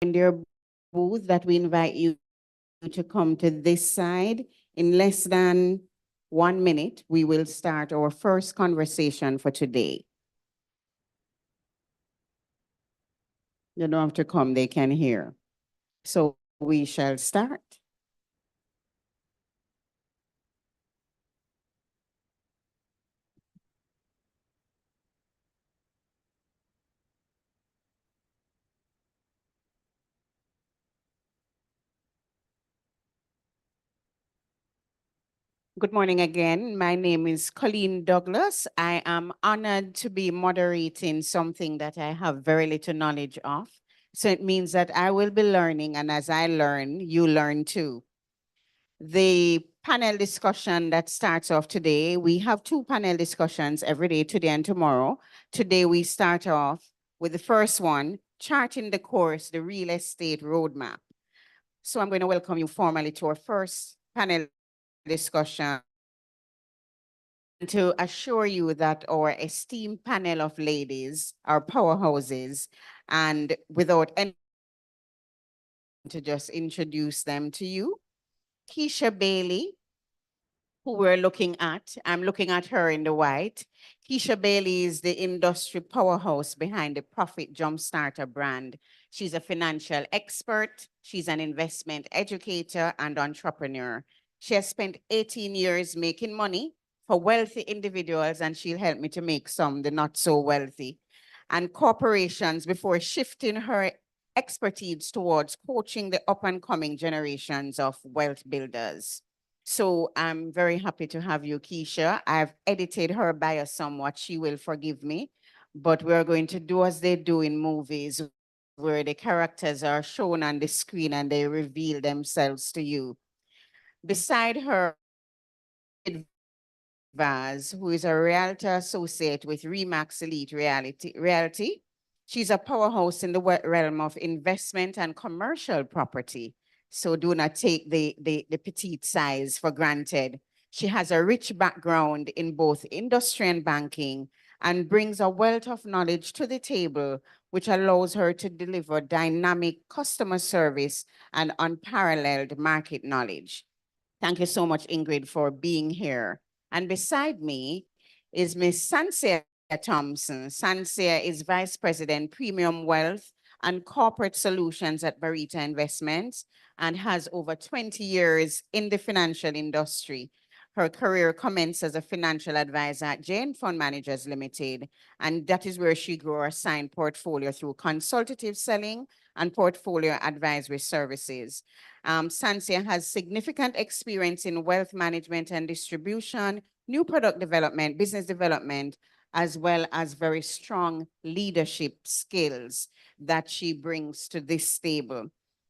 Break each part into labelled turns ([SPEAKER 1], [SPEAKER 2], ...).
[SPEAKER 1] their booth that we invite you to come to this side. In less than 1 minute, we will start our first conversation for today. You don't have to come, they can hear. So we shall start. Good morning again. My name is Colleen Douglas. I am honored to be moderating something that I have very little knowledge of. So it means that I will be learning, and as I learn, you learn too. The panel discussion that starts off today, we have two panel discussions every day, today and tomorrow. Today we start off with the first one, charting the course, the real estate roadmap. So I'm going to welcome you formally to our first panel discussion to assure you that our esteemed panel of ladies are powerhouses, and without any to just introduce them to you. Keisha Bailey, who we're looking at, I'm looking at her in the white. Keisha Bailey is the industry powerhouse behind the Profit Jumpstart brand. She's a financial expert. She's an investment educator and entrepreneur. She has spent 18 years making money for wealthy individuals, and she'll help me to make some, the not so wealthy, and corporations before shifting her expertise towards coaching the up and coming generations of wealth builders. So I'm very happy to have you, Keisha. I've edited her bio somewhat. She will forgive me, but we're going to do as they do in movies, where the characters are shown on the screen and they reveal themselves to you. Beside her, Ingrid Vaz, who is a realtor associate with Remax Elite Realty. She's a powerhouse in the realm of investment and commercial property. So do not take the petite size for granted. She has a rich background in both industry and banking and brings a wealth of knowledge to the table, which allows her to deliver dynamic customer service and unparalleled market knowledge. Thank you so much, Ingrid, for being here. And beside me is Miss Sancia Thompson. Sancia is Vice President, Premium Wealth and Corporate Solutions at Barita Investments and has over 20 years in the financial industry. Her career commenced as a financial advisor at Jane Fund Managers Limited, and that is where she grew her assigned portfolio through consultative selling and portfolio advisory services. Sancia has significant experience in wealth management and distribution, new product development, business development, as well as very strong leadership skills that she brings to this table.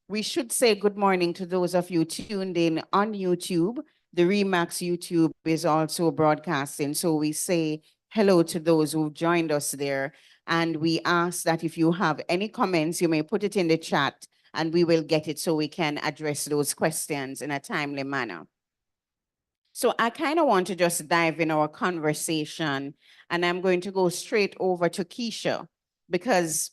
[SPEAKER 1] We should say good morning to those of you tuned in on YouTube. The Remax YouTube is also broadcasting, so we say hello to those who've joined us there. And we ask that if you have any comments, you may put it in the chat and we will get it so we can address those questions in a timely manner. So I kind of want to just dive in our conversation, and I'm going to go straight over to Keisha because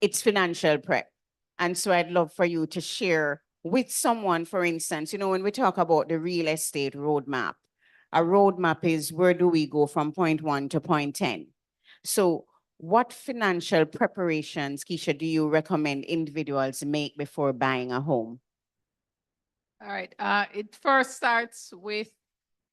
[SPEAKER 1] it's financial prep. And so I'd love for you to share with someone, for instance, you know, when we talk about the real estate roadmap, a roadmap is where do we go from point 1 to point 10? So what financial preparations, Keisha, do you recommend individuals make before buying a home?
[SPEAKER 2] All right. It first starts with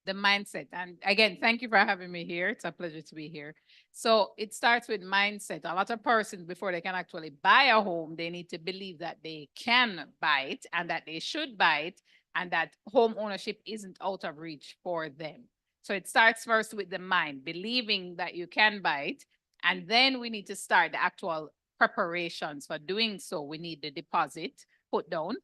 [SPEAKER 2] the mindset. And again, thank you for having me here. It's a pleasure to be here. So it starts with mindset. A lot of persons, before they can actually buy a home, they need to believe that they can buy it and that they should buy it and that home ownership isn't out of reach for them. So it starts first with the mind, believing that you can buy it. And then we need to start the actual preparations for doing so. We need the deposit put down.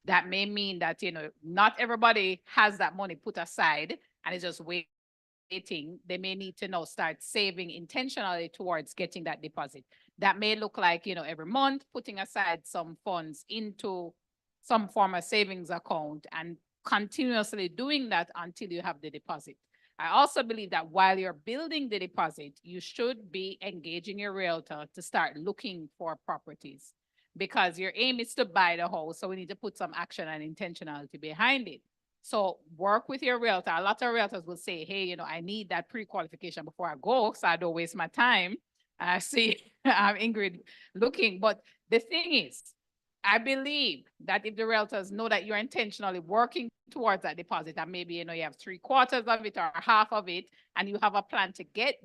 [SPEAKER 2] That may mean that, you know, not everybody has that money put aside and is just waiting. They may need to now start saving intentionally towards getting that deposit. That may look like, you know, every month putting aside some funds into some form of savings account and continuously doing that until you have the deposit. I also believe that while you're building the deposit, you should be engaging your realtor to start looking for properties. because your aim is to buy the house. So we need to put some action and intentionality behind it. So work with your realtor. A lot of realtors will say, hey, you know, I need that pre-qualification before I go, so I don't waste my time. I see Ingrid looking, but the thing is, I believe that if the realtors know that you're intentionally working towards that deposit, and maybe, you know, you have 3/4 of it or half of it, and you have a plan to get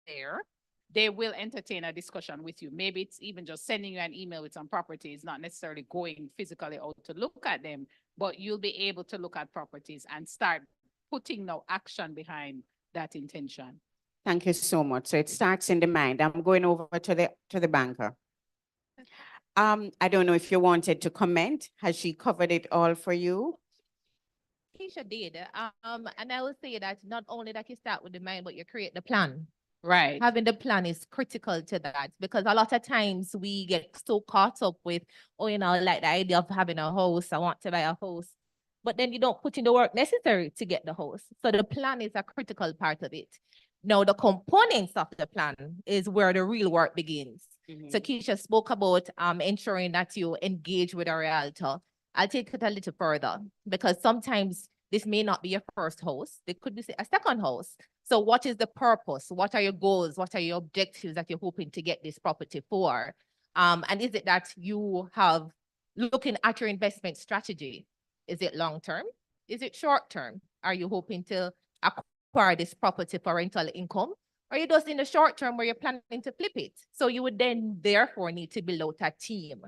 [SPEAKER 2] there, they will entertain a discussion with you. Maybe it's even just sending you an email with some properties, not necessarily going physically out to look at them, but you'll be able to look at properties and start putting no action behind that intention.
[SPEAKER 1] Thank you so much. So it starts in the mind. I'm going over to the banker. I don't know if you wanted to comment. Has she covered it all for you?
[SPEAKER 3] Keisha did. And I will say that not only that you start with the mind, but you create the plan.
[SPEAKER 2] Right.
[SPEAKER 3] Having the plan is critical to that, because a lot of times we get so caught up with, oh, you know, like the idea of having a house, I want to buy a house, but then you don't put in the work necessary to get the house. So the plan is a critical part of it. Now, the components of the plan is where the real work begins. So Keisha spoke about ensuring that you engage with a realtor. I'll take it a little further, because sometimes this may not be your first house. It could be a second house. So what is the purpose? What are your goals? What are your objectives that you're hoping to get this property for? And is it that you have looking at your investment strategy? Is it long-term? Is it short-term? Are you hoping to acquire this property for rental income? Or are you just in the short term where you're planning to flip it? So you would then therefore need to build out a team.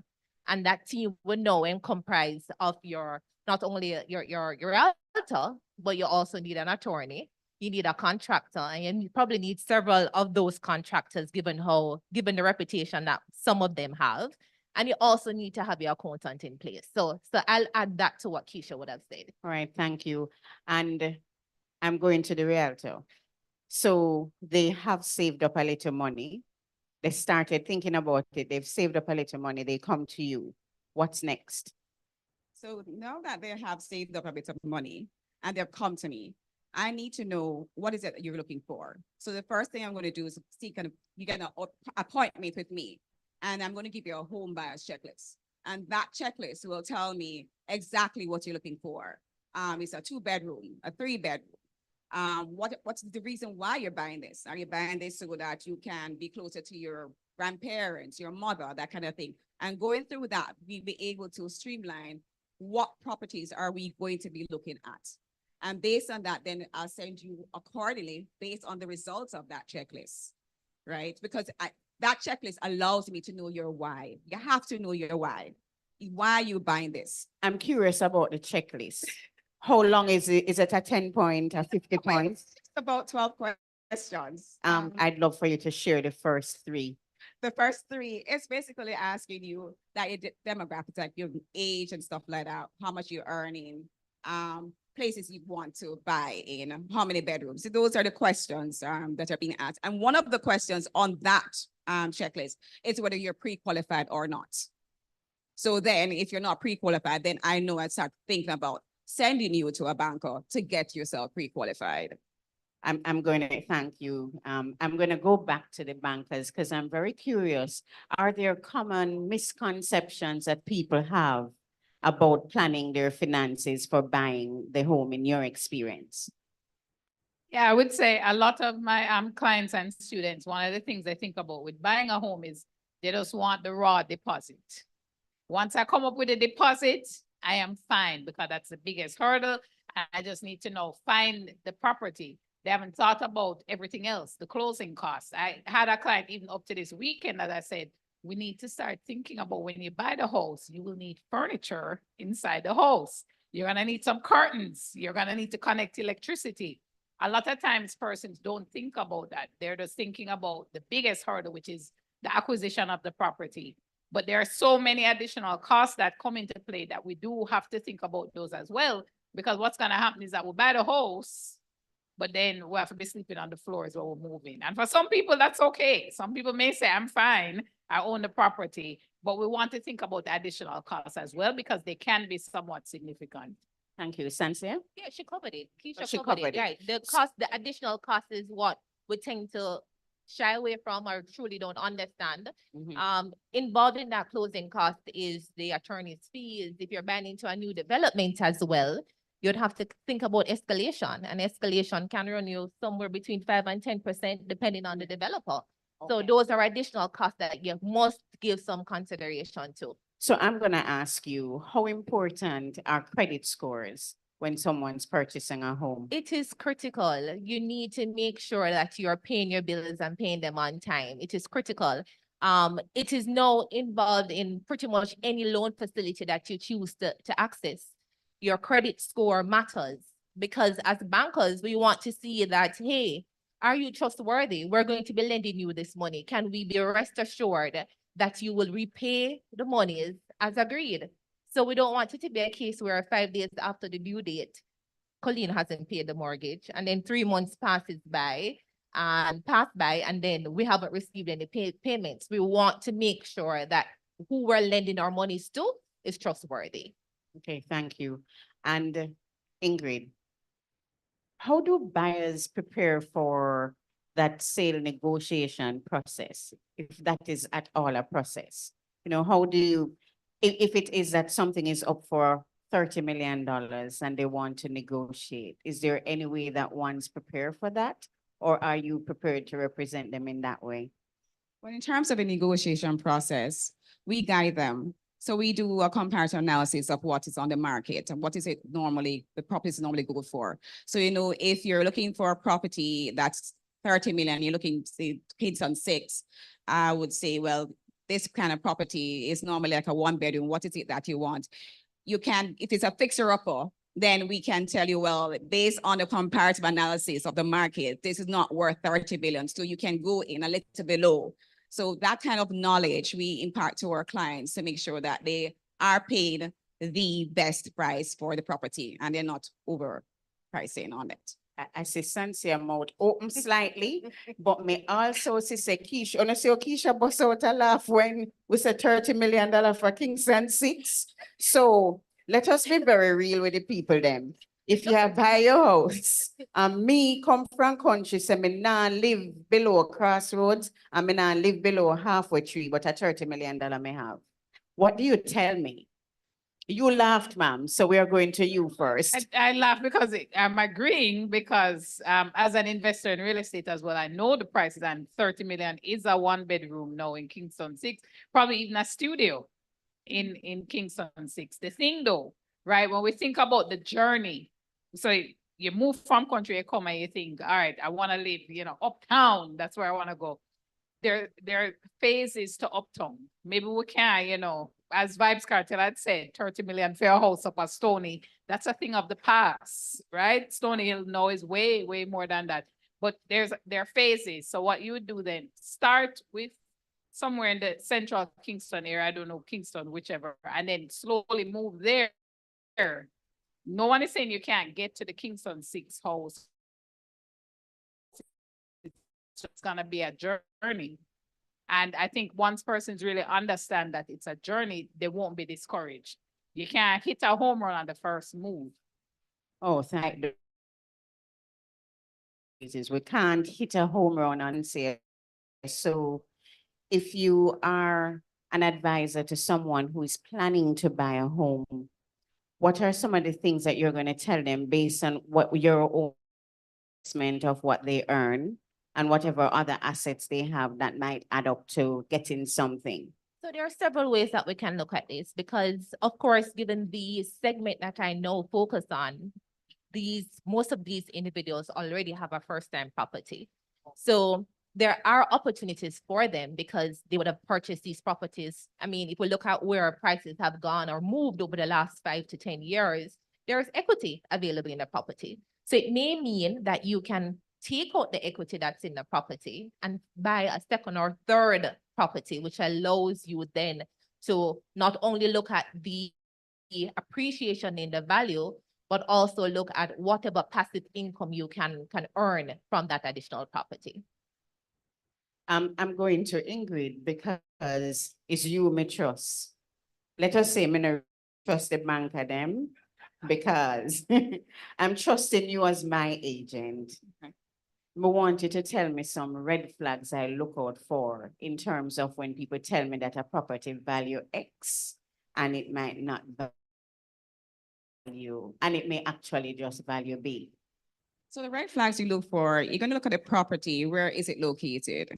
[SPEAKER 3] And that team would know and comprise of your, not only your realtor, but you also need an attorney. You need a contractor, and you probably need several of those contractors given the reputation that some of them have. And you also need to have your accountant in place. So I'll add that to what Keisha would have said.
[SPEAKER 1] All right, thank you. And I'm going to the realtor. So they have saved up a little money. They started thinking about it. They've saved up a little money. They come to you. What's next?
[SPEAKER 4] So now that they have saved up a bit of money and they've come to me, I need to know what is it that you're looking for. So the first thing I'm going to do is you get an appointment with me, and I'm going to give you a home buyer's checklist. And that checklist will tell me exactly what you're looking for. It's a 2-bedroom, a 3-bedroom. What's the reason why you're buying this? Are you buying this so that you can be closer to your grandparents, your mother, that kind of thing? And going through that, we'll be able to streamline what properties are we going to be looking at. And based on that, then I'll send you accordingly based on the results of that checklist, right? Because that checklist allows me to know your why. You have to know your why. Why are you buying this?
[SPEAKER 1] I'm curious about the checklist. How long is it? Is it a 10 point, a 50 points?
[SPEAKER 4] It's about 12 questions.
[SPEAKER 1] I'd love for you to share the first 3.
[SPEAKER 4] The first 3 is basically asking you that your demographics, like your age and stuff like that, how much you're earning, places you want to buy in, how many bedrooms. So those are the questions that are being asked. And one of the questions on that checklist is whether you're pre-qualified or not. So then if you're not pre-qualified, then I know I start thinking about sending you to a banker to get yourself pre-qualified.
[SPEAKER 1] I'm going to thank you. I'm going to go back to the bankers because I'm very curious. Are there common misconceptions that people have about planning their finances for buying the home in your experience?
[SPEAKER 2] Yeah, I would say a lot of my clients and students, one of the things they think about with buying a home is they just want the raw deposit. Once I come up with a deposit, I am fine, because that's the biggest hurdle. I just need to find the property. They haven't thought about everything else, the closing costs. I had a client even up to this weekend that I said, we need to start thinking about when you buy the house, you will need furniture inside the house. You're going to need some curtains. You're going to need to connect electricity. A lot of times persons don't think about that. They're just thinking about the biggest hurdle, which is the acquisition of the property. But there are so many additional costs that come into play that we do have to think about those as well. Because what's going to happen is that we'll buy the house, but then we'll have to be sleeping on the floors while we're moving. And for some people, that's okay. Some people may say, I'm fine, I own the property. But we want to think about the additional costs as well, because they can be somewhat significant.
[SPEAKER 1] Thank you. Sancia?
[SPEAKER 3] Yeah, she covered it. Keisha
[SPEAKER 1] She
[SPEAKER 3] covered
[SPEAKER 1] covered
[SPEAKER 3] it.
[SPEAKER 1] it.
[SPEAKER 3] Right. The additional cost is what we tend to shy away from or truly don't understand.
[SPEAKER 1] Mhm.
[SPEAKER 3] Involved in that closing cost is the attorney's fees. If you're buying into a new development as well, you'd have to think about escalation, and escalation can run you somewhere between 5 and 10% depending on the developer. So
[SPEAKER 1] Okay.
[SPEAKER 3] those are additional costs that you must give some consideration to.
[SPEAKER 1] So I'm gonna ask you, how important are credit scores when someone's purchasing a home?
[SPEAKER 3] It is critical. You need to make sure that you're paying your bills and paying them on time. It is critical. It is now involved in pretty much any loan facility that you choose to access. Your credit score matters because as bankers, we want to see that, hey, are you trustworthy? We're going to be lending you this money. Can we be rest assured that you will repay the monies as agreed? So we don't want it to be a case where 5 days after the due date, Colleen hasn't paid the mortgage, and then 3 months passes by, and then we haven't received any payments. We want to make sure that who we're lending our monies to is trustworthy.
[SPEAKER 1] Okay, thank you. And Ingrid, how do buyers prepare for that sale negotiation process, if that is at all a process? You know, how do you, if it is that something is up for $30 million and they want to negotiate, is there any way that one's prepared for that? Or are you prepared to represent them in that way?
[SPEAKER 4] Well, in terms of a negotiation process, we guide them. So we do a comparative analysis of what is on the market and what is it normally, the properties normally go for. So, you know, if you're looking for a property that's 30 million, you're looking, say, Kingston 6, I would say, well, this kind of property is normally like a 1 bedroom. What is it that you want? You can, if it's a fixer-upper, then we can tell you, well, based on the comparative analysis of the market, this is not worth 30 billion. So you can go in a little below. So that kind of knowledge we impart to our clients to make sure that they are paid the best price for the property and they're not overpricing on it.
[SPEAKER 1] I see Sancia mouth open slightly, but me also see Keisha, and I see Keisha bust out a laugh when we said $30 million for Kingston 6. So let us be very real with the people then. If you have buy your house, and me come from country, say me nah live below crossroads, and me nah live below halfway tree, but a $30 million may have. What do you tell me? You laughed, ma'am, so we are going to you first.
[SPEAKER 2] I laugh because I'm agreeing because as an investor in real estate as well, I know the prices, and 30 million is a 1 bedroom now in Kingston 6, probably even a studio in Kingston 6. The thing though, right, when we think about the journey, so you move from country, you come and you think, all right, I want to live, you know, uptown. That's where I want to go. There are phases to uptown. Maybe we can, you know, as Vibes Cartel had said, 30 million for a house up at Stony. That's a thing of the past, right? Stony Hill now is way, way more than that. But there are phases. So what you would do then, start with somewhere in the central Kingston area, I don't know, Kingston, whichever, and then slowly move there. No one is saying you can't get to the Kingston 6 house. It's gonna be a journey. And I think once persons really understand that it's a journey, they won't be discouraged. You can't hit a home run on the first move.
[SPEAKER 1] Oh, thank you. We can't hit a home run and say, so if you are an advisor to someone who is planning to buy a home, what are some of the things that you're going to tell them based on what your own assessment of what they earn and whatever other assets they have that might add up to getting something?
[SPEAKER 3] So there are several ways that we can look at this because, of course, given the segment that I know focus on, most of these individuals already have a first-time property. So there are opportunities for them because they would have purchased these properties. I mean, if we look at where prices have gone or moved over the last 5 to 10 years, there's equity available in the property. So it may mean that you can take out the equity that's in the property and buy a second or third property, which allows you then to not only look at the appreciation in the value, but also look at whatever passive income you can earn from that additional property.
[SPEAKER 1] I'm going to Ingrid because it's you me trust. Let us say me no trust the bank of them because I'm trusting you as my agent. I want you to tell me some red flags I look out for in terms of when people tell me that a property value X and it might not value, and it may actually just value B.
[SPEAKER 4] So the red flags you look for, you're going to look at the property. Where is it located?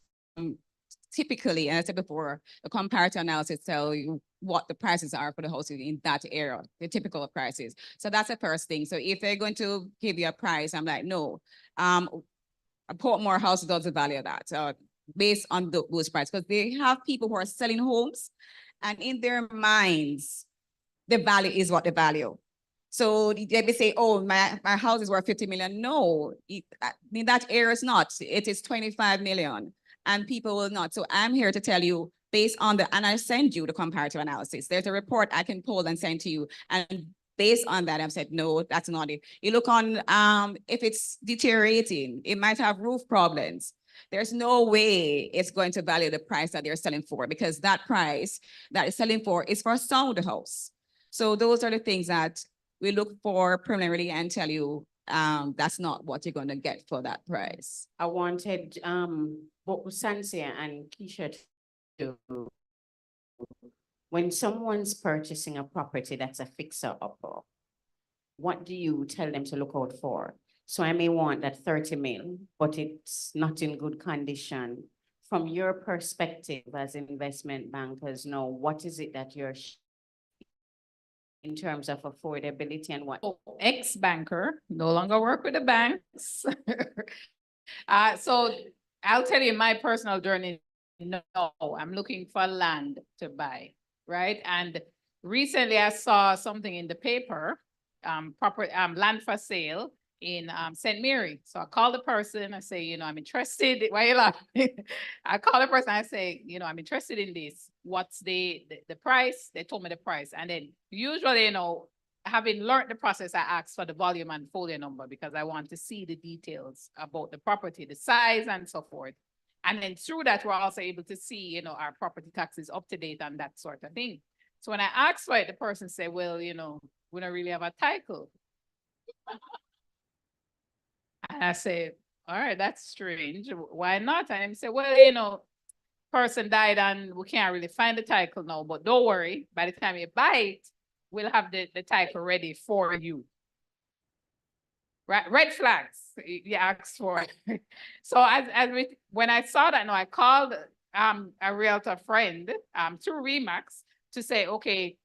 [SPEAKER 4] Typically, as I said before, the comparative analysis tell you what the prices are for the houses in that area, the typical prices. So that's the first thing. So if they're going to give you a price, I'm like, no, a Portmore house doesn't value that based on those prices, because they have people who are selling homes, and in their minds, the value is what the value. So they may say, oh, my house is worth 50 million. No, in that area it's not. It is 25 million. And people will not. So I'm here to tell you based on and I send you the comparative analysis. There's a report I can pull and send to you. And based on that, I've said, no, that's not it. You look on, if it's deteriorating, it might have roof problems. There's no way it's going to value the price that they're selling for, because that price that it's selling for is for a sound house. So those are the things that we look for preliminarily and tell you that's not what you're going to get for that price.
[SPEAKER 1] I wanted both Sancia and Keisha to, when someone's purchasing a property that's a fixer-upper, what do you tell them to look out for? So I may want that 30 mil, but it's not in good condition. From your perspective as investment bankers, know what is it that you're in terms of affordability and what?
[SPEAKER 2] Ex-banker, no longer work with the banks. So I'll tell you my personal journey. No, I'm looking for land to buy, right? And recently I saw something in the paper, land for sale in St. Mary. So I called the person, I say, you know, I'm interested. Why you laughing? I call the person, I say, you know, I'm interested in this. What's the price? They told me the price. And then usually, you know, having learned the process, I ask for the volume and folio number because I want to see the details about the property, the size and so forth. And then through that, we're also able to see, you know, our property taxes up to date and that sort of thing. So when I asked for it, the person said, well, you know, we don't really have a title. And I said, all right, that's strange. Why not? And he said, well, you know, person died and we can't really find the title now, but don't worry. By the time you buy it, we'll have the title ready for you. Right? Red flags you asked for. So when I saw that, now I called a realtor friend through Remax to say, okay,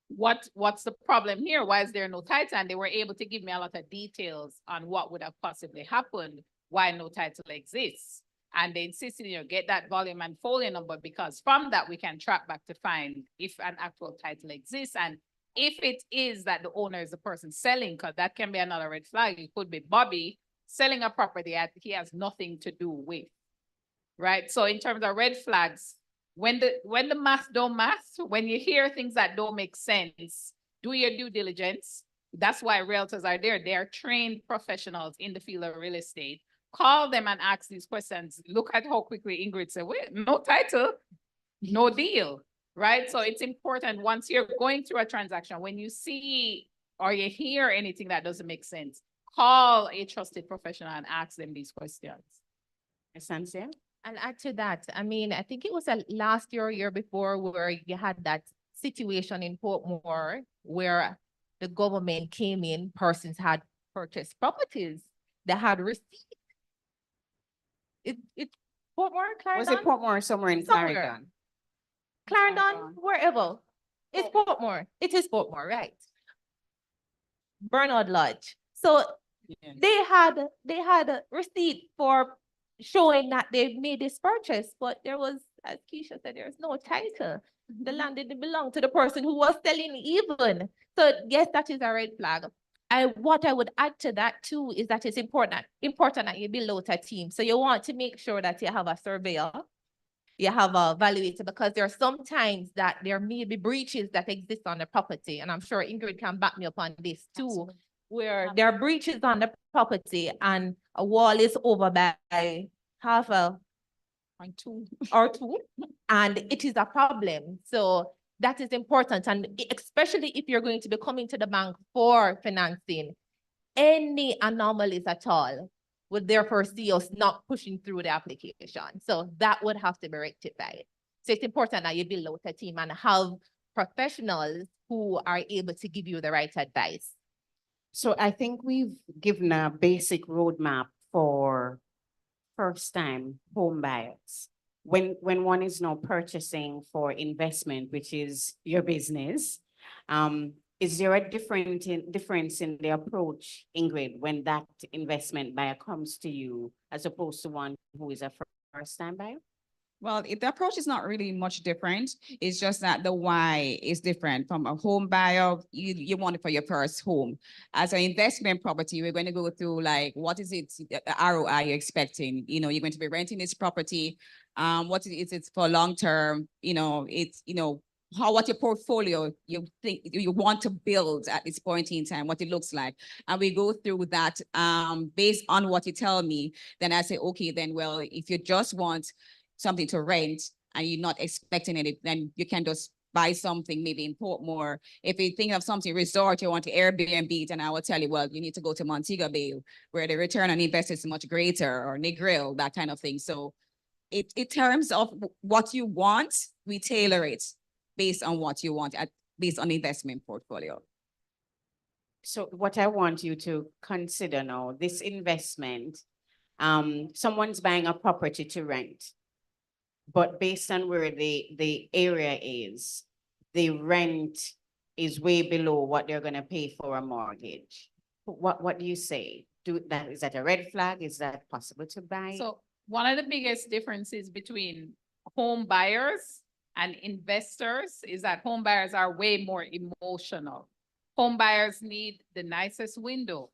[SPEAKER 2] what's the problem here? Why is there no title? And they were able to give me a lot of details on what would have possibly happened, why no title exists. And they insisted, you know, get that volume and folio number, because from that we can track back to find if an actual title exists. And if it is that the owner is the person selling, because that can be another red flag. It could be Bobby selling a property that he has nothing to do with, right? So in terms of red flags, when the math don't math, when you hear things that don't make sense, do your due diligence. That's why realtors are there. They're trained professionals in the field of real estate. Call them and ask these questions. Look at how quickly Ingrid said, wait, no title, no deal, right? So it's important once you're going through a transaction, when you see or you hear anything that doesn't make sense, call a trusted professional and ask them these questions.
[SPEAKER 1] Sancia?
[SPEAKER 3] And add to that, I mean, I think it was last year or year before where you had that situation in Portmore where the government came in, persons had purchased properties that had received. It's Portmore, Clarendon?
[SPEAKER 1] Was it Portmore or somewhere in Clarendon?
[SPEAKER 3] Clarendon, wherever. It's Portmore. It is Portmore, right? Bernard Lodge. So
[SPEAKER 4] Yeah.
[SPEAKER 3] they had a receipt for showing that they made this purchase, but there was, as Keisha said, there's no title. The land didn't belong to the person who was selling even. So yes, that is a red flag. What I would add to that too is that it's important that you build out a team. So you want to make sure that you have a surveyor, you have a valuator, because there are sometimes that there may be breaches that exist on the property. And I'm sure Ingrid can back me up on this too. Absolutely. Where there are breaches on the property and a wall is over by half a or two, and it is a problem. So that is important. And especially if you're going to be coming to the bank for financing, any anomalies at all, would therefore see us not pushing through the application. So that would have to be rectified. So it's important that you build out a team and have professionals who are able to give you the right advice.
[SPEAKER 1] So I think we've given a basic roadmap for first-time home buyers. When one is now purchasing for investment, which is your business, is there a difference in the approach, Ingrid, when that investment buyer comes to you as opposed to one who is a first-time buyer?
[SPEAKER 4] Well, the approach is not really much different. It's just that the why is different. From a home buyer, you want it for your first home. As an investment property, we're going to go through like, what is it, the ROI you're expecting? You know, you're going to be renting this property. What is it for long term? You know, it's, you know, what your portfolio you think you want to build at this point in time, what it looks like. And we go through that based on what you tell me. Then I say, okay, then, well, if you just want something to rent and you're not expecting it, then you can just buy something, maybe import more. If you think of something resort, you want to Airbnb it, and I will tell you, well, you need to go to Montego Bay, where the return on investment is much greater, or Negril, that kind of thing. So in terms of what you want, we tailor it based on what you want, based on the investment portfolio.
[SPEAKER 1] So what I want you to consider now, this investment, someone's buying a property to rent, but based on where the area is, the rent is way below what they're gonna pay for a mortgage. What do you say? Is that a red flag? Is that possible to buy?
[SPEAKER 2] So one of the biggest differences between home buyers and investors is that home buyers are way more emotional. Home buyers need the nicest window.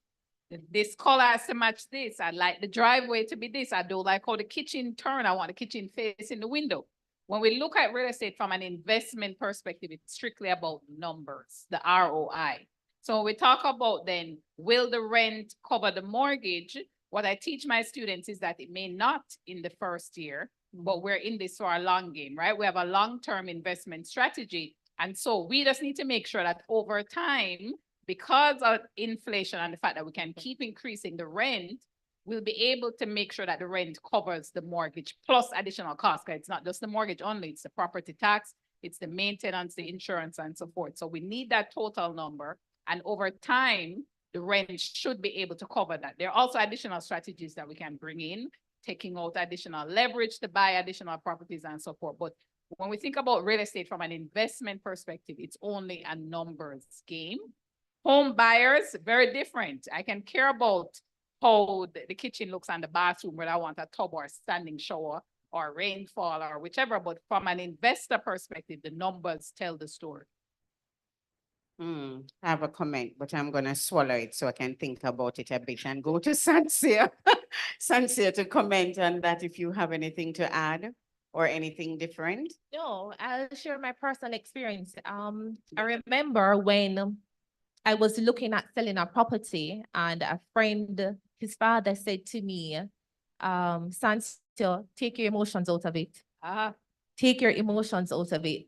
[SPEAKER 2] This color has to match this. I like the driveway to be this. I don't like how the kitchen turn. I want the kitchen facing the window. When we look at real estate from an investment perspective, it's strictly about numbers, the ROI. So when we talk about then, will the rent cover the mortgage? What I teach my students is that it may not in the first year, but we're in this for a long game, right? We have a long-term investment strategy. And so we just need to make sure that over time, because of inflation and the fact that we can keep increasing the rent, we'll be able to make sure that the rent covers the mortgage plus additional costs. It's not just the mortgage only, it's the property tax, it's the maintenance, the insurance, and so forth. So we need that total number. And over time, the rent should be able to cover that. There are also additional strategies that we can bring in, taking out additional leverage to buy additional properties and so forth. But when we think about real estate from an investment perspective, it's only a numbers game. Home buyers, very different. I can care about how the kitchen looks and the bathroom, whether I want a tub or a standing shower or rainfall or whichever, but from an investor perspective, the numbers tell the story.
[SPEAKER 1] I have a comment, but I'm gonna swallow it so I can think about it a bit and go to Sancia. Sancia to comment on that if you have anything to add or anything different.
[SPEAKER 3] No, I'll share my personal experience. I remember when I was looking at selling a property and a friend, his father said to me, Sancia, take your emotions out of it. Take your emotions out of it.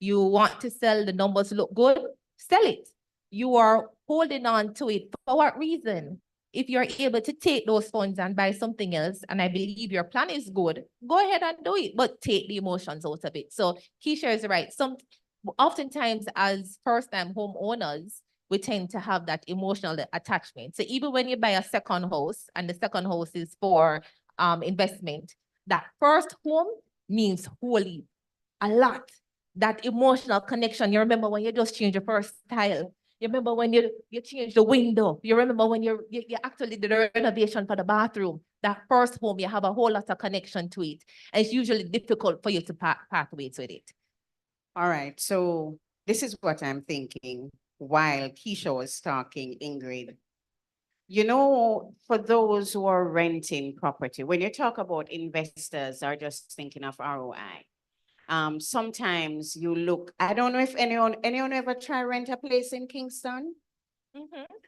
[SPEAKER 3] You want to sell, the numbers look good, sell it. You are holding on to it. For what reason? If you're able to take those funds and buy something else, and I believe your plan is good, go ahead and do it, but take the emotions out of it. So Keisha is right. Oftentimes as first-time homeowners, we tend to have that emotional attachment. So even when you buy a second house and the second house is for investment, that first home means wholly a lot. That emotional connection. You remember when you just changed your first tile. You remember when you changed the window. You remember when you actually did a renovation for the bathroom. That first home, you have a whole lot of connection to it. And it's usually difficult for you to part ways with it.
[SPEAKER 1] All right, so this is what I'm thinking while Keisha was talking, Ingrid. You know, for those who are renting property, when you talk about investors are just thinking of ROI. Sometimes you look, I don't know if anyone ever try rent a place in Kingston?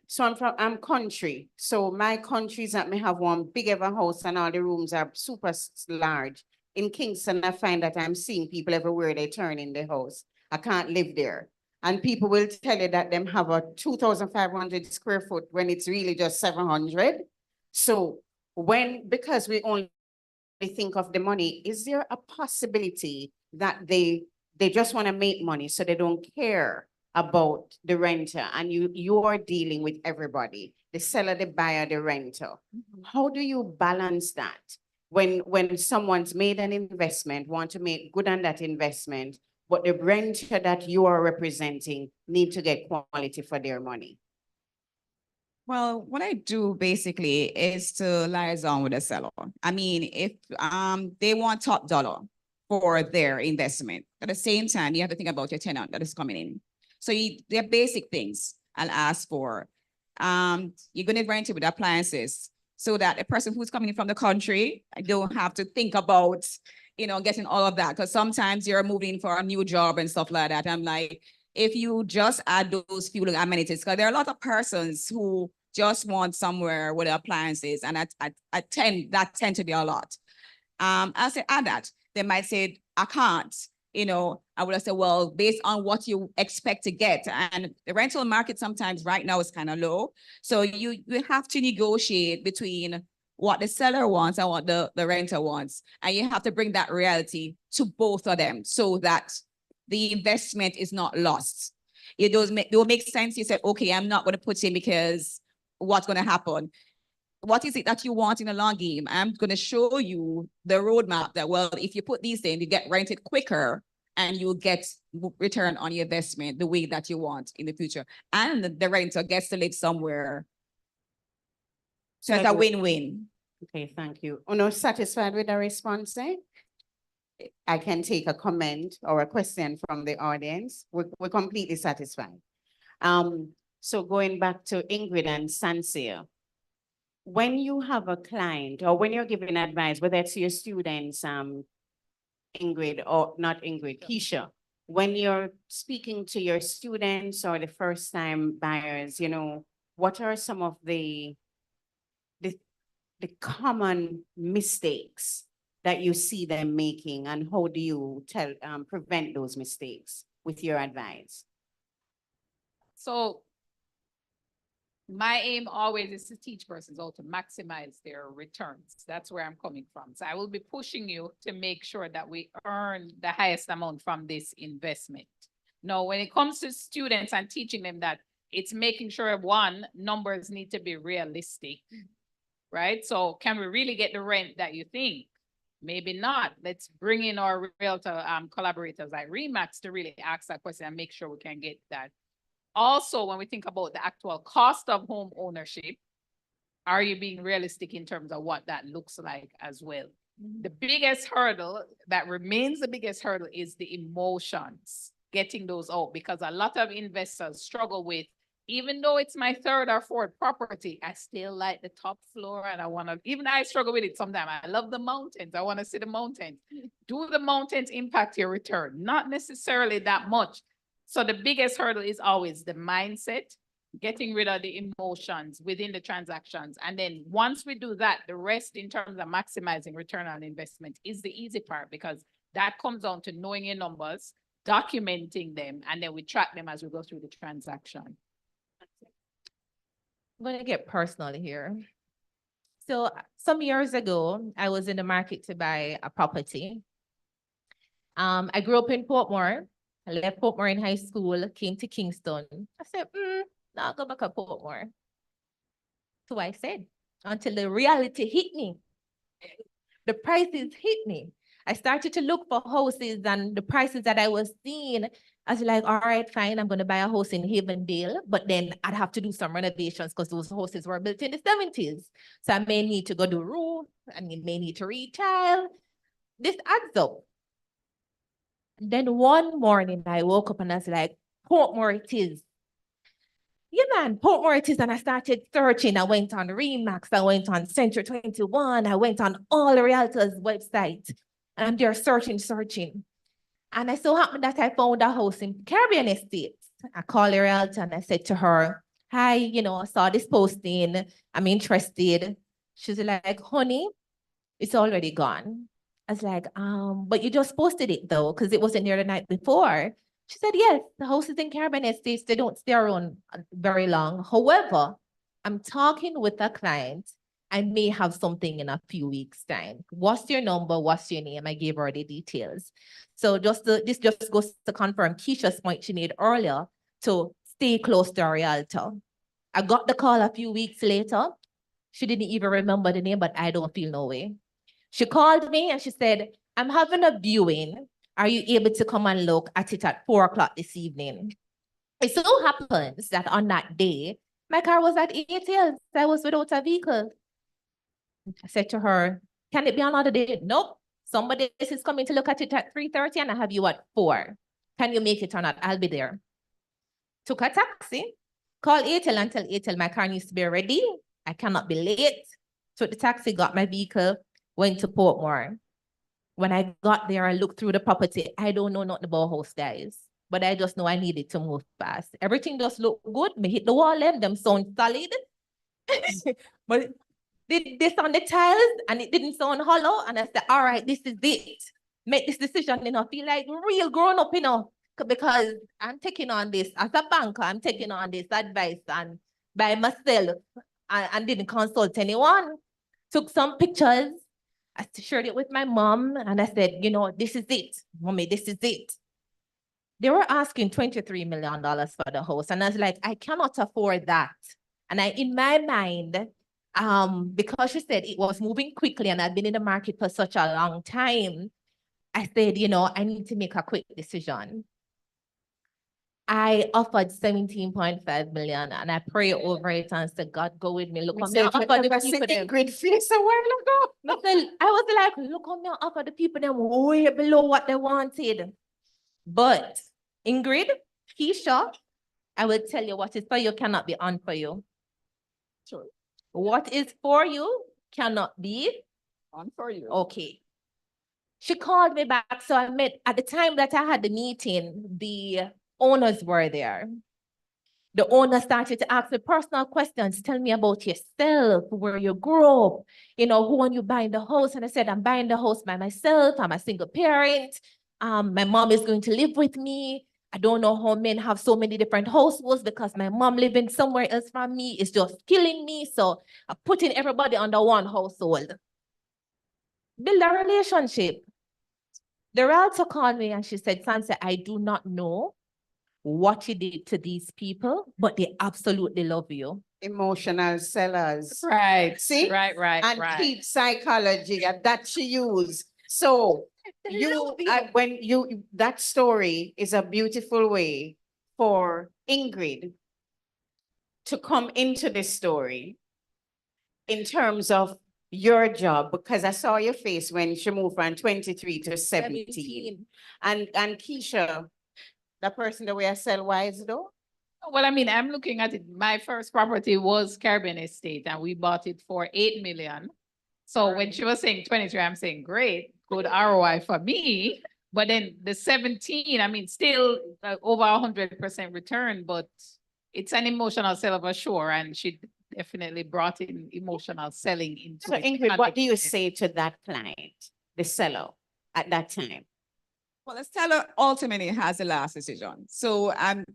[SPEAKER 1] So I'm country. So my country is that me have one big ever house and all the rooms are super large. In Kingston, I find that I'm seeing people everywhere they turn in the house. I can't live there. And people will tell you that them have a 2,500 square foot when it's really just 700. So because we only think of the money, is there a possibility that they just want to make money, so they don't care about the renter, and you are dealing with everybody, the seller, the buyer, the renter? How do you balance that when someone's made an investment, want to make good on that investment, but the renter that you are representing need to get quality for their money?
[SPEAKER 4] Well, what I do basically is to liaison with the seller. I mean, if they want top dollar for their investment, at the same time, you have to think about your tenant that is coming in. So there are basic things I'll ask for. You're going to rent it with appliances so that a person who's coming in from the country, I don't have to think about, getting all of that. Because sometimes you're moving for a new job and stuff like that. I'm like, if you just add those few amenities, because there are a lot of persons who just want somewhere with appliances, and I tend to be a lot. I say add that. They might say, I can't. I would have said, well, based on what you expect to get, and the rental market sometimes right now is kind of low. So you have to negotiate between what the seller wants and what the renter wants. And you have to bring that reality to both of them so that the investment is not lost. It will make sense. You said, okay, I'm not going to put in because what's going to happen? What is it that you want in a long game? I'm going to show you the roadmap that, well, if you put these in, you get rented quicker and you'll get return on your investment the way that you want in the future. And the renter gets to live somewhere. So it's a win-win.
[SPEAKER 1] Okay, thank you. Uno satisfied with the response, eh? I can take a comment or a question from the audience. We're completely satisfied. So going back to Ingrid and Sancia, when you have a client or when you're giving advice, whether it's your students, Ingrid or not Ingrid, Keisha, when you're speaking to your students or the first time buyers, what are some of the common mistakes that you see them making, and how do you prevent those mistakes with your advice?
[SPEAKER 2] So my aim always is to teach persons how to maximize their returns. That's where I'm coming from. So I will be pushing you to make sure that we earn the highest amount from this investment. Now, when it comes to students, I'm teaching them that it's making sure, one, numbers need to be realistic, right? So can we really get the rent that you think? Maybe not. Let's bring in our realtor collaborators like Remax to really ask that question and make sure we can get that. Also, when we think about the actual cost of home ownership, are you being realistic in terms of what that looks like as well? The biggest hurdle that remains the biggest hurdle is the emotions, getting those out, because a lot of investors struggle with, even though it's my third or fourth property, I still like the top floor and even I struggle with it sometimes. I love the mountains. I want to see the mountains. Do the mountains impact your return? Not necessarily that much. So the biggest hurdle is always the mindset, getting rid of the emotions within the transactions. And then once we do that, the rest in terms of maximizing return on investment is the easy part, because that comes down to knowing your numbers, documenting them, and then we track them as we go through the transaction.
[SPEAKER 3] I'm going to get personal here. So some years ago, I was in the market to buy a property. I grew up in Portmore. I left Portmore in high school, came to Kingston. I said, no, I'll go back to Portmore. So I said, until the reality hit me. The prices hit me. I started to look for houses, and the prices that I was seeing, I was like, all right, fine, I'm going to buy a house in Havendale, but then I'd have to do some renovations because those houses were built in the 70s. So I may need to go do roof, and you may need to retile. This adds up. Then one morning I woke up and I was like, Portmore it is. Yeah, man, Portmore it is. And I started searching. I went on Remax, I went on Century 21, I went on all the realtors' websites, and I'm there searching. And I so happened that I found a house in Caribbean Estates. I called the realtor and I said to her, hi, I saw this posting. I'm interested. She's like, honey, it's already gone. I was like, but you just posted it though, because it wasn't there the night before. She said, yes, the houses in Caribbean Estates, they don't stay around very long. However, I'm talking with a client I may have something in a few weeks' time. What's your number? What's your name? I gave her the details. So this just goes to confirm Keisha's point she made earlier to stay close to a realtor. I got the call a few weeks later. She didn't even remember the name, but I don't feel no way. She called me and she said, I'm having a viewing. Are you able to come and look at it at 4 o'clock this evening? It so happens that on that day, my car was at ATL. I was without a vehicle. I said to her, can it be another day? Nope. Somebody else is coming to look at it at 3:30 and I have you at 4. Can you make it or not? I'll be there. Took a taxi, called ATL and tell ATL my car needs to be ready. I cannot be late. Took the taxi, got my vehicle, went to Portmore. When I got there, I looked through the property. I don't know nothing about house, guys, but I just know I needed to move fast. Everything just looked good. Me hit the wall, them sound solid. But did this on the tiles and it didn't sound hollow. And I said, all right, this is it. Make this decision, feel like real grown up, because I'm taking on this as a banker, I'm taking on this advice and by myself and didn't consult anyone. Took some pictures. I shared it with my mom and I said, this is it. Mommy, this is it. They were asking $23 million for the house. And I was like, I cannot afford that. And in my mind, because she said it was moving quickly and I'd been in the market for such a long time, I said, I need to make a quick decision. I offered 17.5 million and I pray over it and said, God, go with me. Look how me offer the people them.
[SPEAKER 1] Ingrid face a while ago.
[SPEAKER 3] I was like, look how me offer the people them way below what they wanted. But Ingrid, Keisha, I will tell you what is for you cannot be on for you.
[SPEAKER 4] Sure.
[SPEAKER 3] What is for you cannot be
[SPEAKER 4] On for you.
[SPEAKER 3] okay. She called me back. So I met, at the time that I had the meeting, the owners were there. The owner started to ask me personal questions. Tell me about yourself, where you grew up, who are you buying the house? And I said, I'm buying the house by myself. I'm a single parent. My mom is going to live with me. I don't know how men have so many different households because my mom living somewhere else from me is just killing me. So I'm putting everybody under one household. Build a relationship. The realtor called me and she said, Sancia, I do not know what you did to these people, but they absolutely love you.
[SPEAKER 1] Emotional sellers.
[SPEAKER 2] Right.
[SPEAKER 1] See?
[SPEAKER 2] Right.
[SPEAKER 1] And keep psychology that she used. So that story is a beautiful way for Ingrid to come into this story in terms of your job, because I saw your face when she moved from 23 to 17. And Keisha, the person that we are sell wise though?
[SPEAKER 2] Well, I'm looking at it. My first property was Caribbean Estate and we bought it for 8 million. So when she was saying 23, I'm saying great, good ROI for me. But then the 17, still over 100% return, but it's an emotional sell of a sure. And she definitely brought in emotional selling into
[SPEAKER 1] So
[SPEAKER 2] it.
[SPEAKER 1] Ingrid, what do you say to that client, the seller at that time?
[SPEAKER 4] Well, the seller ultimately has the last decision. So as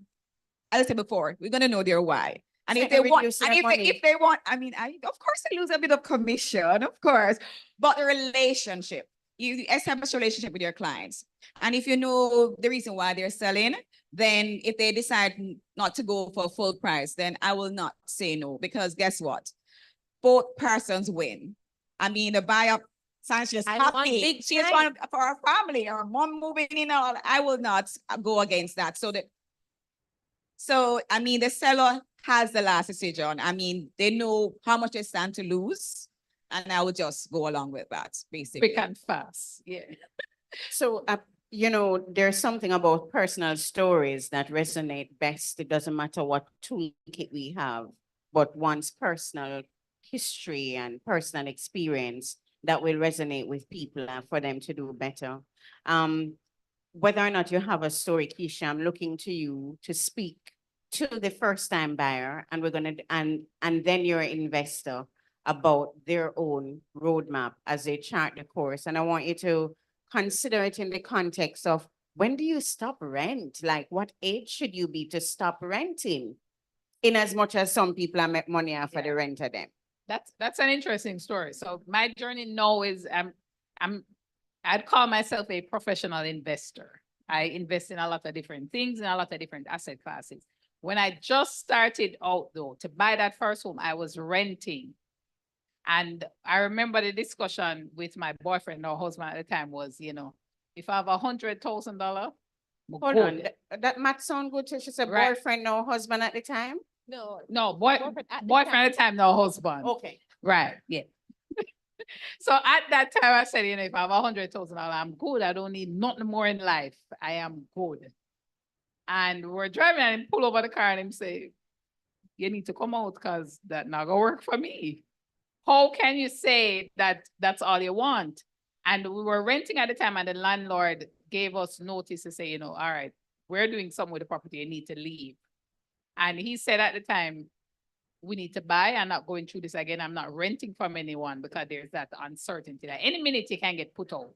[SPEAKER 4] I said before, we're gonna know their why. And
[SPEAKER 1] So
[SPEAKER 4] if they want,
[SPEAKER 1] reduce
[SPEAKER 4] and
[SPEAKER 1] their
[SPEAKER 4] if they want, of course they lose a bit of commission, of course, but the relationship, you establish a relationship with your clients. And if you know the reason why they're selling, then if they decide not to go for full price, then I will not say no, because guess what? Both persons win. The buyer, Sancia's happy. She is one for her family, her mom moving in, all. I will not go against that. So the seller has the last decision. They know how much they stand to lose, and I will just go along with that, basically.
[SPEAKER 2] Quick and fast, yeah.
[SPEAKER 1] So, there's something about personal stories that resonate best. It doesn't matter what toolkit we have, but one's personal history and personal experience that will resonate with people and for them to do better. Whether or not you have a story, Keisha, I'm looking to you to speak to the first-time buyer, and and then your investor about their own roadmap as they chart the course. And I want you to consider it in the context of, when do you stop rent? Like, what age should you be to stop renting? In as much as some people are make money off of the rent of them.
[SPEAKER 2] That's an interesting story. So my journey now is I'd call myself a professional investor. I invest in a lot of different things and a lot of different asset classes. When I just started out though, to buy that first home, I was renting. And I remember the discussion with my boyfriend or husband at the time was, if I have $100,000,
[SPEAKER 1] Hold on, that might sound good to, she said
[SPEAKER 2] Right.
[SPEAKER 1] boyfriend, no husband at the time?
[SPEAKER 2] No, boyfriend
[SPEAKER 3] at the
[SPEAKER 2] boyfriend at the time, no husband.
[SPEAKER 1] Okay.
[SPEAKER 2] Right, yeah. So at that time, I said, if I have $100,000, I'm good. I don't need nothing more in life. I am good. And we're driving and pull over the car and him say, you need to come out because that not gonna work for me. How can you say that that's all you want? And we were renting at the time and the landlord gave us notice to say, all right, we're doing something with the property, you need to leave. And he said at the time, we need to buy. I'm not going through this again. I'm not renting from anyone because there's that uncertainty that any minute you can get put out.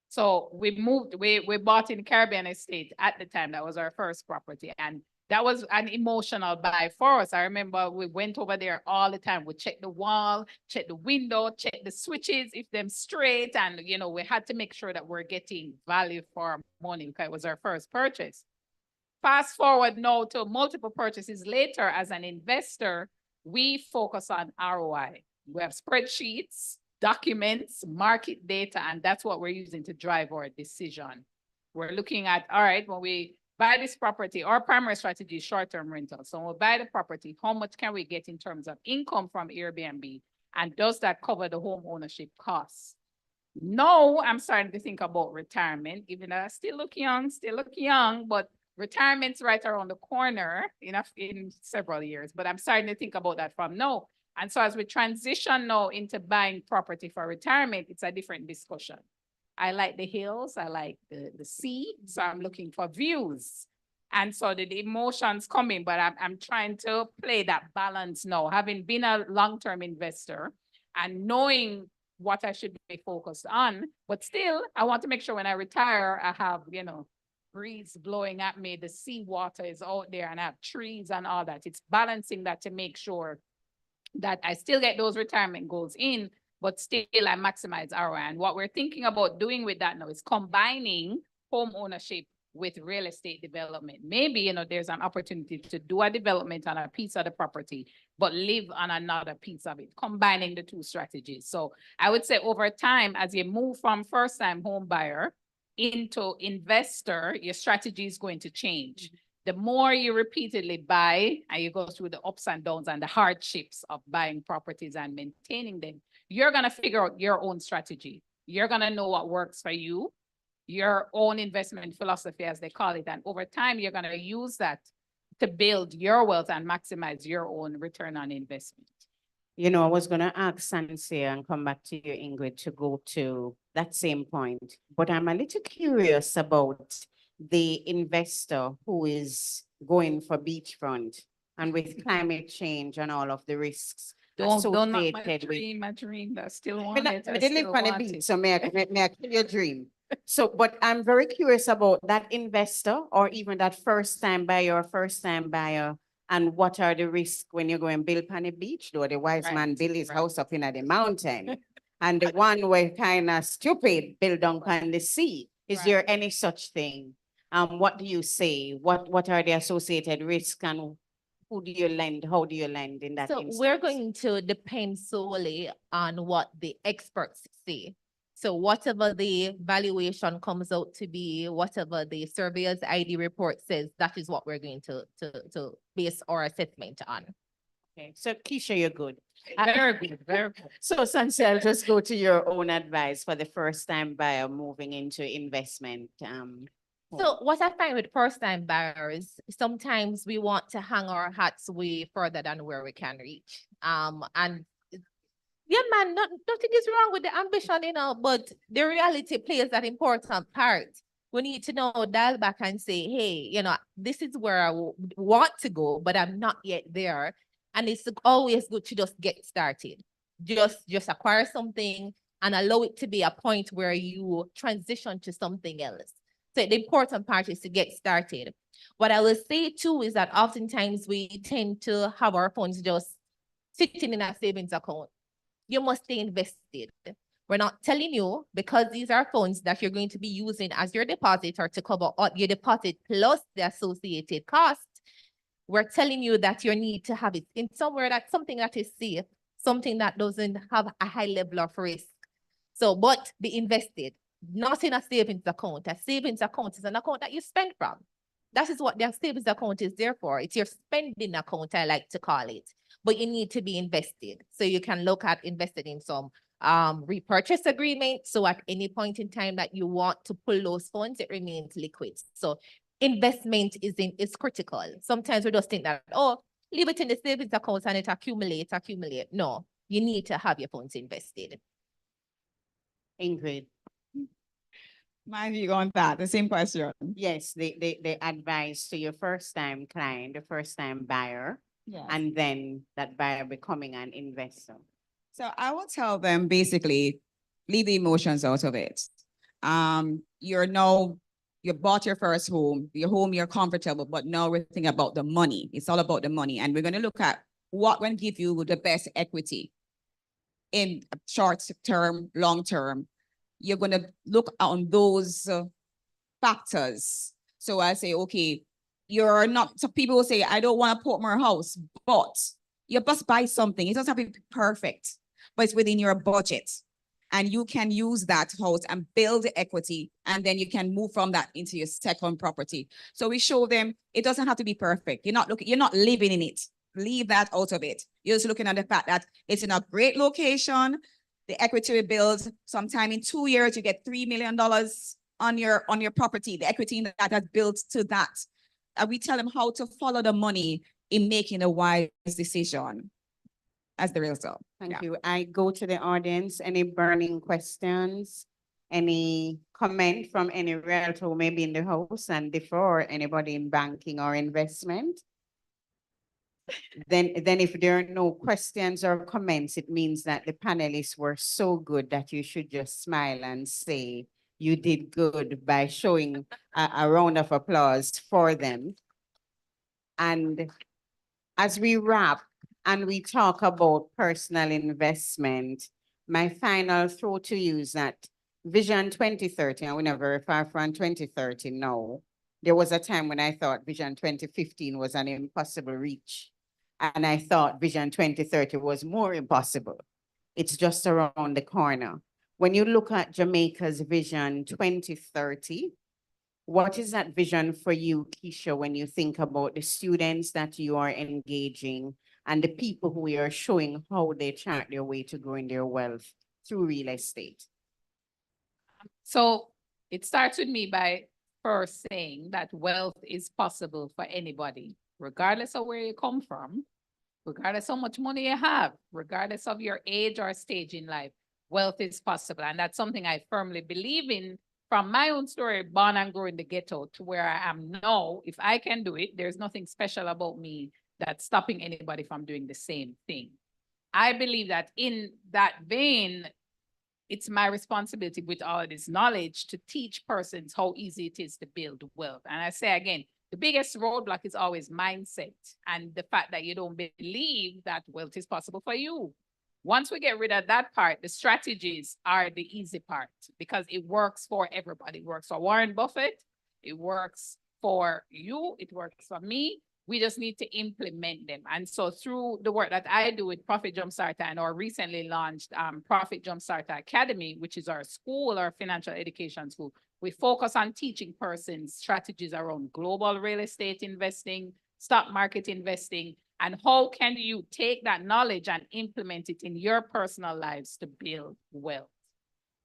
[SPEAKER 2] So we moved, we bought in Caribbean Estate at the time. That was our first property. And that was an emotional buy for us. I remember we went over there all the time. We checked the wall, checked the window, checked the switches, if them straight. And, we had to make sure that we're getting value for our money because it was our first purchase. Fast forward now to multiple purchases later as an investor, we focus on ROI. We have spreadsheets, documents, market data, and that's what we're using to drive our decision. We're looking at, all right, when we buy this property, our primary strategy is short-term rental. So when we buy the property, how much can we get in terms of income from Airbnb? And does that cover the home ownership costs? Now I'm starting to think about retirement, even though I still look young, but retirement's right around the corner in several years, but I'm starting to think about that from now. And so as we transition now into buying property for retirement, it's a different discussion. I like the hills, I like the sea, so I'm looking for views. And so the emotions coming, but I'm trying to play that balance now, having been a long-term investor and knowing what I should be focused on, but still I want to make sure when I retire, I have, breeze blowing at me, the sea water is out there and I have trees and all that. It's balancing that to make sure that I still get those retirement goals in, but still I maximize ROI. And what we're thinking about doing with that now is combining home ownership with real estate development. Maybe, there's an opportunity to do a development on a piece of the property, but live on another piece of it, combining the two strategies. So I would say over time, as you move from first-time home buyer into investor, your strategy is going to change. The more you repeatedly buy and you go through the ups and downs and the hardships of buying properties and maintaining them, you're going to figure out your own strategy. You're going to know what works for you, your own investment philosophy, as they call it. And over time, you're going to use that to build your wealth and maximize your own return on investment.
[SPEAKER 1] I was going to ask Sancia and come back to you, Ingrid, to go to that same point. But I'm a little curious about the investor who is going for beachfront and with climate change and all of the risks
[SPEAKER 2] Don't knock my
[SPEAKER 1] associated with.
[SPEAKER 2] my dream. I still want it.
[SPEAKER 1] I didn't live on the beach, so may I kill your dream? So, but I'm very curious about that investor or even that first-time buyer, and what are the risks when you go and build on a beach, though the wise man build his house up in the mountain, and the one where kind of stupid build down on the sea. Is there any such thing? What do you say? What are the associated risks, and who do you lend? How do you lend in that instance?
[SPEAKER 3] We're going to depend solely on what the experts say. So whatever the valuation comes out to be, whatever the surveyor's ID report says, that is what we're going to base our assessment on.
[SPEAKER 1] Okay, so Keisha, you're good.
[SPEAKER 2] Very good, very good.
[SPEAKER 1] So Sancia, I'll just go to your own advice for the first-time buyer moving into investment.
[SPEAKER 3] So what I find with first-time buyers, sometimes we want to hang our hats way further than where we can reach. And yeah, man, nothing is wrong with the ambition, but the reality plays that important part. We need to know, dial back and say, hey, this is where I want to go, but I'm not yet there. And it's always good to just get started. Just acquire something and allow it to be a point where you transition to something else. So the important part is to get started. What I will say too is that oftentimes we tend to have our phones just sitting in a savings account. You must stay invested. We're not telling you, because these are funds that you're going to be using as your deposit or to cover all your deposit plus the associated cost. We're telling you that you need to have it in somewhere that's something that is safe, something that doesn't have a high level of risk. So, but be invested, not in a savings account. A savings account is an account that you spend from. That is what the savings account is there for. It's your spending account, I like to call it. But you need to be invested. So you can look at investing in some repurchase agreement. So at any point in time that you want to pull those funds, it remains liquid. So investment is critical. Sometimes we just think that, oh, leave it in the savings account and it accumulate. No, you need to have your funds invested.
[SPEAKER 1] Ingrid.
[SPEAKER 4] My view on that, the same question.
[SPEAKER 1] Yes, the advice to your first-time client, the first-time buyer,
[SPEAKER 4] Yes.
[SPEAKER 1] and then that buyer becoming an investor.
[SPEAKER 4] So I will tell them basically, leave the emotions out of it. You bought your first home, you're comfortable, but now we're thinking about the money. It's all about the money. And we're going to look at what will give you the best equity in short term, long term. You're going to look on those factors. So I say, okay, you're not, some people will say, I don't want to put more house, but you must buy something. It doesn't have to be perfect, but it's within your budget. And you can use that house and build the equity, and then you can move from that into your second property. So we show them it doesn't have to be perfect. You're not living in it. Leave that out of it. You're just looking at the fact that it's in a great location. The equity we build, sometime in 2 years, you get $3 million on your property, the equity that has built to that. And we tell them how to follow the money in making a wise decision as the result.
[SPEAKER 1] Thank you. I go to the audience. Any burning questions? Any comment from any realtor who may be in the house and before anybody in banking or investment? Then if there are no questions or comments, it means that the panelists were so good that you should just smile and say you did good by showing a round of applause for them. And as we wrap and we talk about personal investment, my final throw to you is that Vision 2030, and we never refer from 2030 now. There was a time when I thought Vision 2015 was an impossible reach. And I thought Vision 2030 was more impossible. It's just around the corner. When you look at Jamaica's Vision 2030, what is that vision for you, Keisha, when you think about the students that you are engaging and the people who you are showing how they chart their way to growing their wealth through real estate?
[SPEAKER 2] So it starts with me by first saying that wealth is possible for anybody, regardless of where you come from, regardless how much money you have, regardless of your age or stage in life, wealth is possible. And that's something I firmly believe in. From my own story, born and grown in the ghetto to where I am now, if I can do it, there's nothing special about me that's stopping anybody from doing the same thing. I believe that in that vein, it's my responsibility with all of this knowledge to teach persons how easy it is to build wealth. And I say again, the biggest roadblock is always mindset and the fact that you don't believe that wealth is possible for you. Once we get rid of that part, the strategies are the easy part because it works for everybody. It works for Warren Buffett. It works for you. It works for me. We just need to implement them. And so through the work that I do with Profit Jumpstart and our recently launched Profit Jumpstart Academy, which is our school, our financial education school, we focus on teaching persons strategies around global real estate investing, stock market investing, and how can you take that knowledge and implement it in your personal lives to build wealth.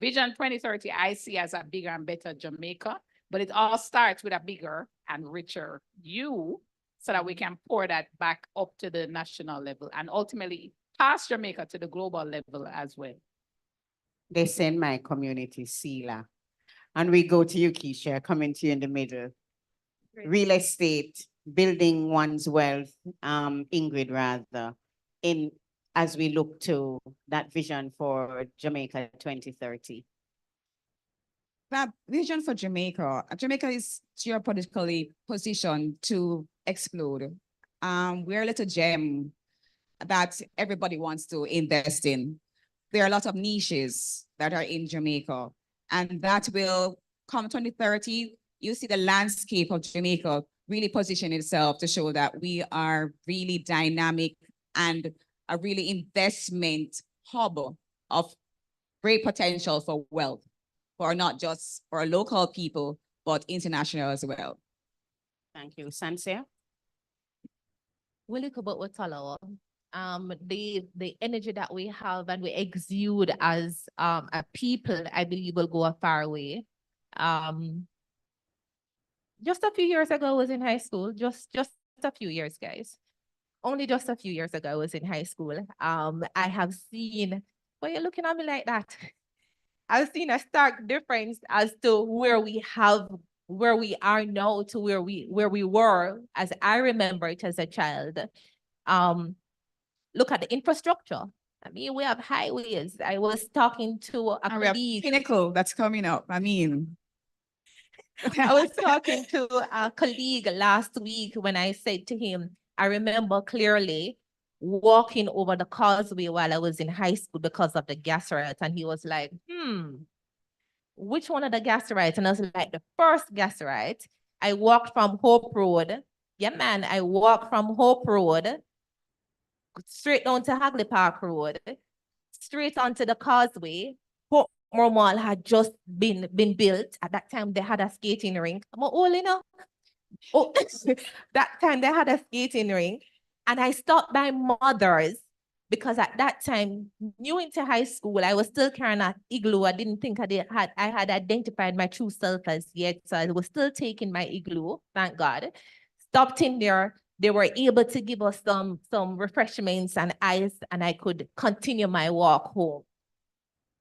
[SPEAKER 2] Vision 2030, I see as a bigger and better Jamaica, but it all starts with a bigger and richer you so that we can pour that back up to the national level and ultimately pass Jamaica to the global level as well.
[SPEAKER 1] They send my community, Sila. And we go to you, Keisha, coming to you in the middle. Great. Real estate, building one's wealth, Ingrid rather, as we look to that vision for Jamaica 2030.
[SPEAKER 4] That vision for Jamaica is geopolitically positioned to explode. We're a little gem that everybody wants to invest in. There are a lot of niches that are in Jamaica, and that will come 2030. You see the landscape of Jamaica really position itself to show that we are really dynamic and a really investment hub of great potential for wealth, for not just for local people, but international as well.
[SPEAKER 1] Thank you. Sancia?
[SPEAKER 3] We look about what Talawa. The energy that we have and we exude as a people, I believe will go a far way. Just a few years ago, I was in high school. Just a few years, guys. Only just a few years ago, I was in high school. I have seen. Why are you looking at me like that? I've seen a stark difference as to where we are now to where we were as I remember it as a child. Look at the infrastructure. I mean, we have highways. I was talking to a
[SPEAKER 4] And we have
[SPEAKER 3] colleague.
[SPEAKER 4] Pinnacle that's coming up. I mean,
[SPEAKER 3] I was talking to a colleague last week when I said to him, I remember clearly walking over the causeway while I was in high school because of the gas riot. And he was like, which one of the gas riots? And I was like, the first gas riot. I walked from Hope Road. Yeah, man, I walked from Hope Road straight down to Hagley Park Road, straight onto the causeway. Portmore Mall had just been built. At that time, they had a skating rink. I'm old enough. Oh, that time they had a skating rink. And I stopped by Mother's because at that time, new into high school, I was still carrying an igloo. I didn't think I had identified my true self as yet. So I was still taking my igloo, thank God. Stopped in there. They were able to give us some refreshments and ice, and I could continue my walk home.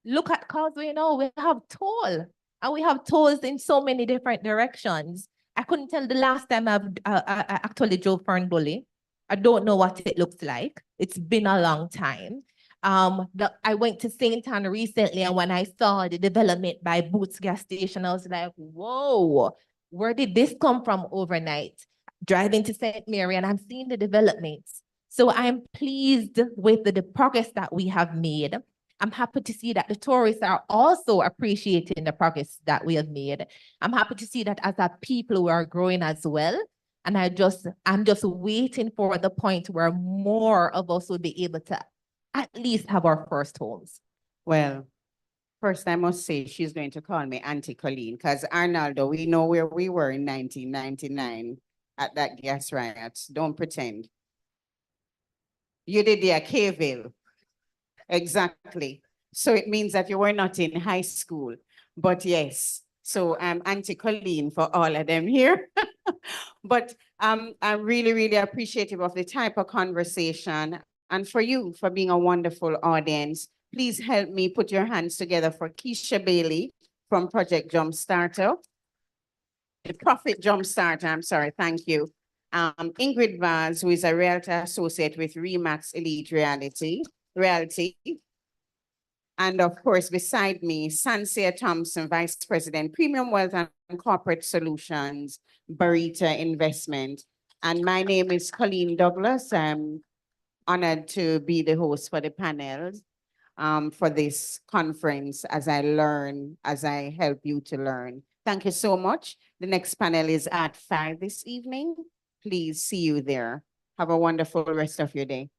[SPEAKER 3] Look at Causeway now, we have toll, and we have tolls in so many different directions. I couldn't tell the last time I actually drove Fernbully. I don't know what it looks like. It's been a long time. I went to St. Anne recently, and when I saw the development by Boots gas station, I was like, whoa, where did this come from overnight? Driving to St. Mary, and I'm seeing the developments. So I'm pleased with the progress that we have made. I'm happy to see that the tourists are also appreciating the progress that we have made. I'm happy to see that as a people we are growing as well. And I'm just waiting for the point where more of us will be able to at least have our first homes.
[SPEAKER 1] Well, first I must say she's going to call me Auntie Colleen, because Arnaldo, we know where we were in 1999 at that gas riot. Don't pretend. You did the K-ville. Exactly. So it means that you were not in high school, but yes. So I'm Auntie Colleen for all of them here. But I'm really, really appreciative of the type of conversation and for you for being a wonderful audience. Please help me put your hands together for Keisha Bailey from Project Jumpstarter. The Profit Jumpstart, I'm sorry, thank you. Ingrid Vaz, who is a realtor associate with Remax Elite Reality. And of course, beside me, Sancia Thompson, Vice President, Premium Wealth and Corporate Solutions, Barita Investment. And my name is Colleen Douglas. I'm honored to be the host for the panel for this conference as I help you to learn. Thank you so much. The next panel is at 5 this evening. Please see you there. Have a wonderful rest of your day.